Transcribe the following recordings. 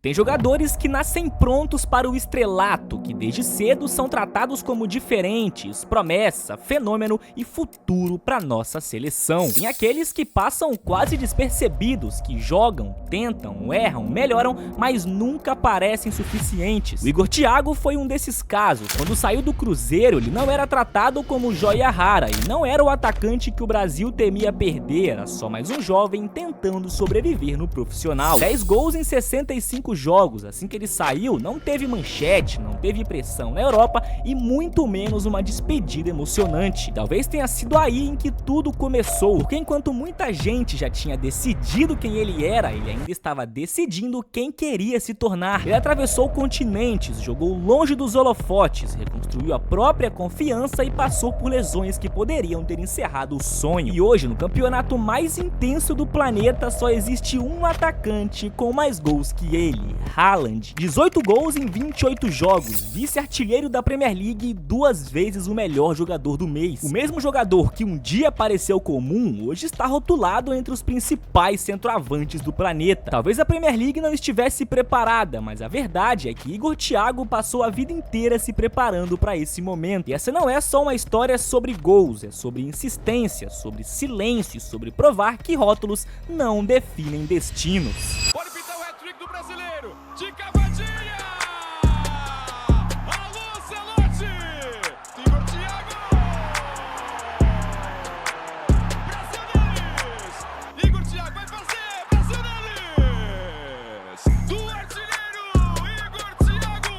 Tem jogadores que nascem prontos para o estrelato, que desde cedo são tratados como diferentes, promessa, fenômeno e futuro para nossa seleção. Tem aqueles que passam quase despercebidos, que jogam, tentam, erram, melhoram, mas nunca parecem suficientes. O Igor Thiago foi um desses casos. Quando saiu do Cruzeiro, ele não era tratado como joia rara e não era o atacante que o Brasil temia perder, era só mais um jovem tentando sobreviver no profissional. 10 gols em 65 jogos, assim que ele saiu, não teve manchete, não teve pressão na Europa e muito menos uma despedida emocionante. Talvez tenha sido aí em que tudo começou, porque enquanto muita gente já tinha decidido quem ele era, ele ainda estava decidindo quem queria se tornar. Ele atravessou continentes, jogou longe dos holofotes, reconstruiu a própria confiança e passou por lesões que poderiam ter encerrado o sonho. E hoje, no campeonato mais intenso do planeta, só existe um atacante com mais gols que ele, Haaland. 18 gols em 28 jogos, vice-artilheiro da Premier League e 2 vezes o melhor jogador do mês. O mesmo jogador que um dia pareceu comum, hoje está rotulado entre os principais centroavantes do planeta. Talvez a Premier League não estivesse preparada, mas a verdade é que Igor Thiago passou a vida inteira se preparando para esse momento. E essa não é só uma história sobre gols, é sobre insistência, sobre silêncio, sobre provar que rótulos não definem destinos. Pode pintar o hat-trick do brasileiro, de cavadinha! Alô, Celote! Igor Thiago! Brasil neles! Igor Thiago vai fazer! Brasil neles! Do artilheiro, Igor Thiago!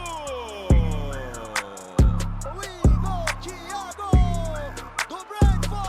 O Igor Thiago do Brentford!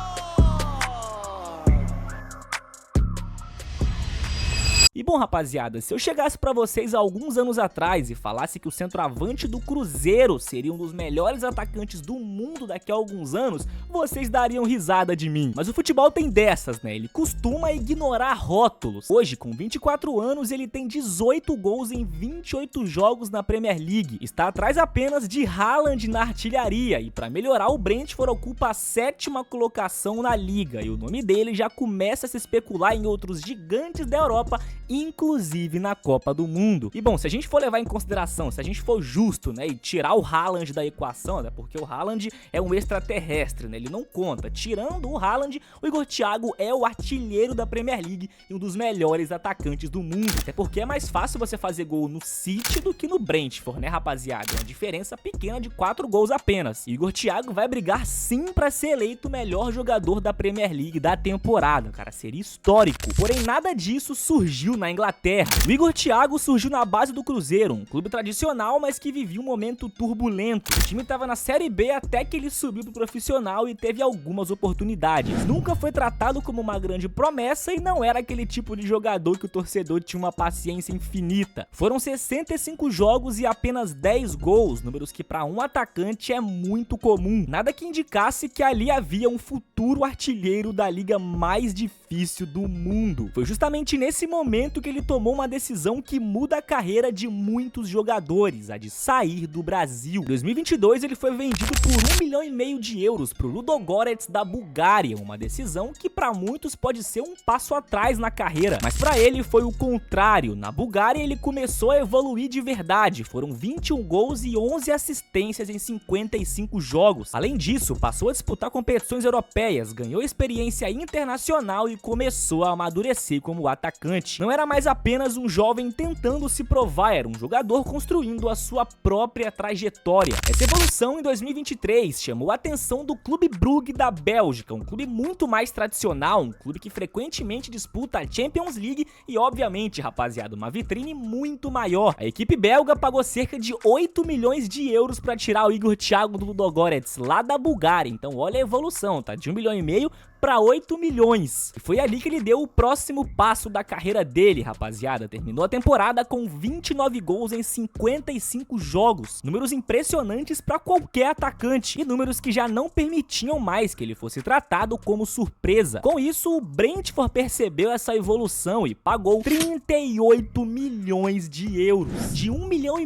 E bom, rapaziada, se eu chegasse pra vocês há alguns anos atrás e falasse que o centroavante do Cruzeiro seria um dos melhores atacantes do mundo daqui a alguns anos, vocês dariam risada de mim. Mas o futebol tem dessas, né? Ele costuma ignorar rótulos. Hoje, com 24 anos, ele tem 18 gols em 28 jogos na Premier League. Está atrás apenas de Haaland na artilharia e para melhorar, o Brentford ocupa a 7ª colocação na liga e o nome dele já começa a se especular em outros gigantes da Europa, inclusive na Copa do Mundo. E bom, se a gente for levar em consideração, se a gente for justo, né, e tirar o Haaland da equação, né, porque o Haaland é um extraterrestre, né, ele não conta. Tirando o Haaland, o Igor Thiago é o artilheiro da Premier League e um dos melhores atacantes do mundo. Até porque é mais fácil você fazer gol no City do que no Brentford, né, rapaziada? É uma diferença pequena de 4 gols apenas. E o Igor Thiago vai brigar sim pra ser eleito o melhor jogador da Premier League da temporada, cara, seria histórico. Porém, nada disso surgiu na Inglaterra. O Igor Thiago surgiu na base do Cruzeiro, um clube tradicional, mas que vivia um momento turbulento. O time estava na Série B até que ele subiu pro profissional e teve algumas oportunidades. Nunca foi tratado como uma grande promessa e não era aquele tipo de jogador que o torcedor tinha uma paciência infinita. Foram 65 jogos e apenas 10 gols, números que para um atacante é muito comum. Nada que indicasse que ali havia um futuro artilheiro da liga mais difícil do mundo. Foi justamente nesse momento que ele tomou uma decisão que muda a carreira de muitos jogadores, a de sair do Brasil. Em 2022 ele foi vendido por 1,5 milhão de euros para o Ludogorets da Bulgária, uma decisão que para muitos pode ser um passo atrás na carreira, mas para ele foi o contrário. Na Bulgária ele começou a evoluir de verdade, foram 21 gols e 11 assistências em 55 jogos. Além disso, passou a disputar competições europeias, ganhou experiência internacional e começou a amadurecer como atacante. Não era mais apenas um jovem tentando se provar, era um jogador construindo a sua própria trajetória. Essa evolução em 2023 chamou a atenção do Clube Brugge da Bélgica, um clube muito mais tradicional, um clube que frequentemente disputa a Champions League e, obviamente, rapaziada, uma vitrine muito maior. A equipe belga pagou cerca de 8 milhões de euros para tirar o Igor Thiago do Ludogorets, lá da Bulgária. Então olha a evolução, tá? De 1,5 milhão para 8 milhões. E foi ali que ele deu o próximo passo da carreira dele, rapaziada. Terminou a temporada com 29 gols em 55 jogos. Números impressionantes para qualquer atacante e números que já não permitiam mais que ele fosse tratado como surpresa. Com isso, o Brentford percebeu essa evolução e pagou 38 milhões de euros. De 1,5 milhão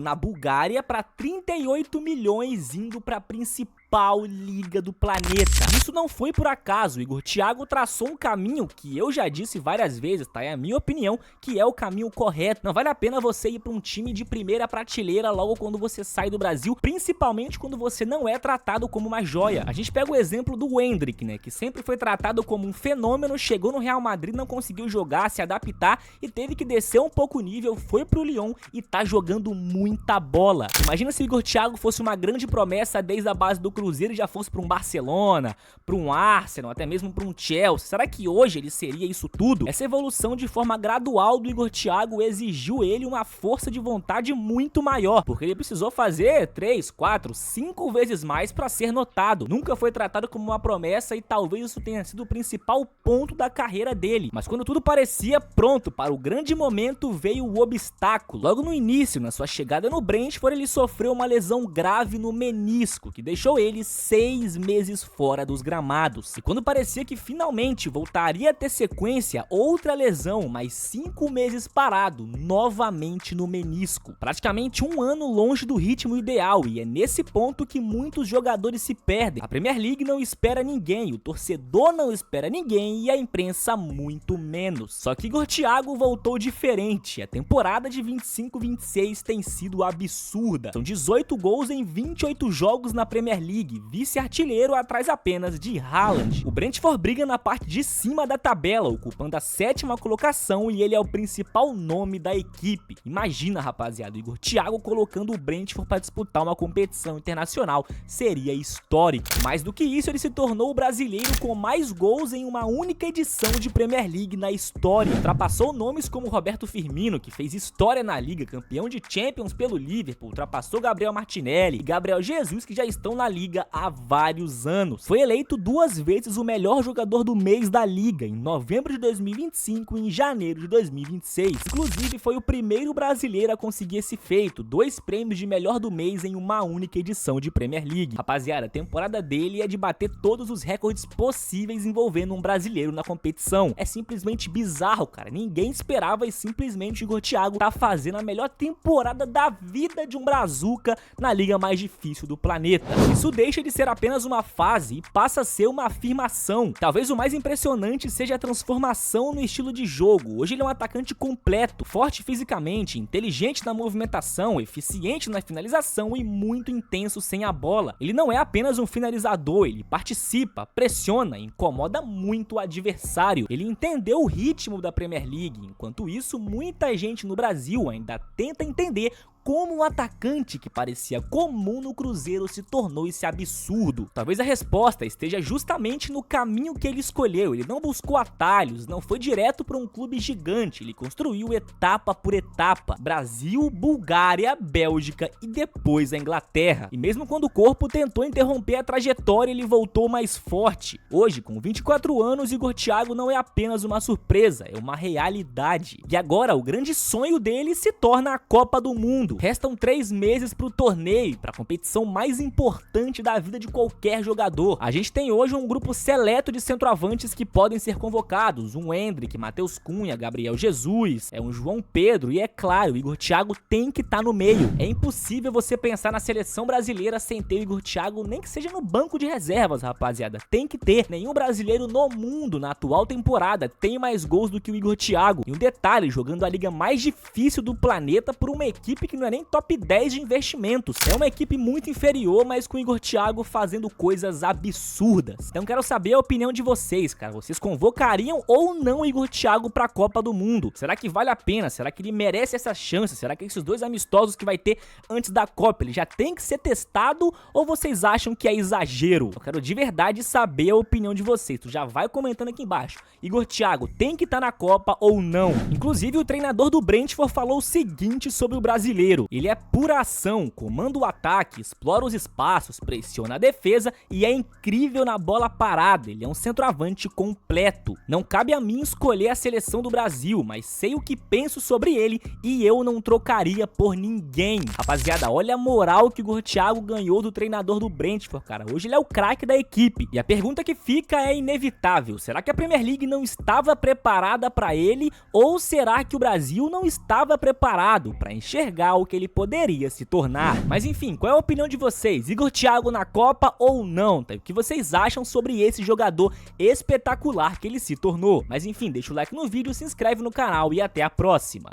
na Bulgária para 38 milhões indo para a principal principal liga do planeta. Isso não foi por acaso, o Igor Thiago traçou um caminho que eu já disse várias vezes, tá? É a minha opinião, que é o caminho correto. Não vale a pena você ir para um time de primeira prateleira logo quando você sai do Brasil, principalmente quando você não é tratado como uma joia. A gente pega o exemplo do Endrick, né, que sempre foi tratado como um fenômeno, chegou no Real Madrid, não conseguiu jogar, se adaptar e teve que descer um pouco o nível, foi pro Lyon e tá jogando muita bola. Imagina se o Igor Thiago fosse uma grande promessa desde a base do Cruzeiro e já fosse para um Barcelona, para um Arsenal, até mesmo para um Chelsea. Será que hoje ele seria isso tudo? Essa evolução de forma gradual do Igor Thiago exigiu ele uma força de vontade muito maior, porque ele precisou fazer 3, 4, 5 vezes mais para ser notado. Nunca foi tratado como uma promessa e talvez isso tenha sido o principal ponto da carreira dele. Mas quando tudo parecia pronto para o grande momento, veio o obstáculo. Logo no início, na sua chegada no Brentford, ele sofreu uma lesão grave no menisco, que deixou ele 6 meses fora dos gramados. E quando parecia que finalmente voltaria a ter sequência, outra lesão, mais 5 meses parado, novamente no menisco. Praticamente um ano longe do ritmo ideal, e é nesse ponto que muitos jogadores se perdem. A Premier League não espera ninguém, o torcedor não espera ninguém e a imprensa muito menos. Só que Igor Thiago voltou diferente. A temporada de 25-26 tem sido absurda. São 18 gols em 28 jogos na Premier League, vice-artilheiro atrás apenas de Haaland. O Brentford briga na parte de cima da tabela, ocupando a 7ª colocação e ele é o principal nome da equipe. Imagina, rapaziada, o Igor Thiago colocando o Brentford para disputar uma competição internacional. Seria histórico. Mais do que isso, ele se tornou o brasileiro com mais gols em uma única edição de Premier League na história. Ultrapassou nomes como Roberto Firmino, que fez história na liga, campeão de Champions pelo Liverpool, ultrapassou Gabriel Martinelli e Gabriel Jesus, que já estão na liga há vários anos. Foi eleito 2 vezes o melhor jogador do mês da liga, em novembro de 2025 e em janeiro de 2026. Inclusive, foi o primeiro brasileiro a conseguir esse feito, 2 prêmios de melhor do mês em uma única edição de Premier League. Rapaziada, a temporada dele é de bater todos os recordes possíveis envolvendo um brasileiro na competição. É simplesmente bizarro, cara. Ninguém esperava e simplesmente o Igor Thiago tá fazendo a melhor temporada da vida de um brazuca na liga mais difícil do planeta. Isso deixa de ser apenas uma fase e passa a ser uma afirmação. Talvez o mais impressionante seja a transformação no estilo de jogo. Hoje ele é um atacante completo, forte fisicamente, inteligente na movimentação, eficiente na finalização e muito intenso sem a bola. Ele não é apenas um finalizador, ele participa, pressiona, incomoda muito o adversário. Ele entendeu o ritmo da Premier League. Enquanto isso, muita gente no Brasil ainda tenta entender como um atacante que parecia comum no Cruzeiro se tornou esse absurdo. Talvez a resposta esteja justamente no caminho que ele escolheu. Ele não buscou atalhos, não foi direto para um clube gigante, ele construiu etapa por etapa. Brasil, Bulgária, Bélgica e depois a Inglaterra. E mesmo quando o corpo tentou interromper a trajetória, ele voltou mais forte. Hoje, com 24 anos, Igor Thiago não é apenas uma surpresa, é uma realidade. E agora, o grande sonho dele se torna a Copa do Mundo. Restam 3 meses para o torneio, para a competição mais importante da vida de qualquer jogador. A gente tem hoje um grupo seleto de centroavantes que podem ser convocados, um Endrick, Matheus Cunha, Gabriel Jesus, um João Pedro e, é claro, o Igor Thiago tem que estar no meio. É impossível você pensar na seleção brasileira sem ter o Igor Thiago, nem que seja no banco de reservas, rapaziada. Tem que ter. Nenhum brasileiro no mundo, na atual temporada, tem mais gols do que o Igor Thiago. E um detalhe, jogando a liga mais difícil do planeta por uma equipe que não é nem top 10 de investimentos. É uma equipe muito inferior, mas com o Igor Thiago fazendo coisas absurdas. Então quero saber a opinião de vocês, cara. Vocês convocariam ou não o Igor Thiago pra Copa do Mundo? Será que vale a pena? Será que ele merece essa chance? Será que esses 2 amistosos que vai ter antes da Copa, ele já tem que ser testado ou vocês acham que é exagero? Eu quero de verdade saber a opinião de vocês. Tu já vai comentando aqui embaixo. Igor Thiago tem que estar na Copa ou não? Inclusive o treinador do Brentford falou o seguinte sobre o brasileiro: ele é pura ação, comanda o ataque, explora os espaços, pressiona a defesa e é incrível na bola parada. Ele é um centroavante completo. Não cabe a mim escolher a seleção do Brasil, mas sei o que penso sobre ele e eu não trocaria por ninguém. Rapaziada, olha a moral que o Igor Thiago ganhou do treinador do Brentford, cara. Hoje ele é o craque da equipe. E a pergunta que fica é inevitável: será que a Premier League não estava preparada para ele ou será que o Brasil não estava preparado para enxergar o o que ele poderia se tornar. Mas enfim, qual é a opinião de vocês? Igor Thiago na Copa ou não? Tá? O que vocês acham sobre esse jogador espetacular que ele se tornou? Mas enfim, deixa o like no vídeo, se inscreve no canal e até a próxima.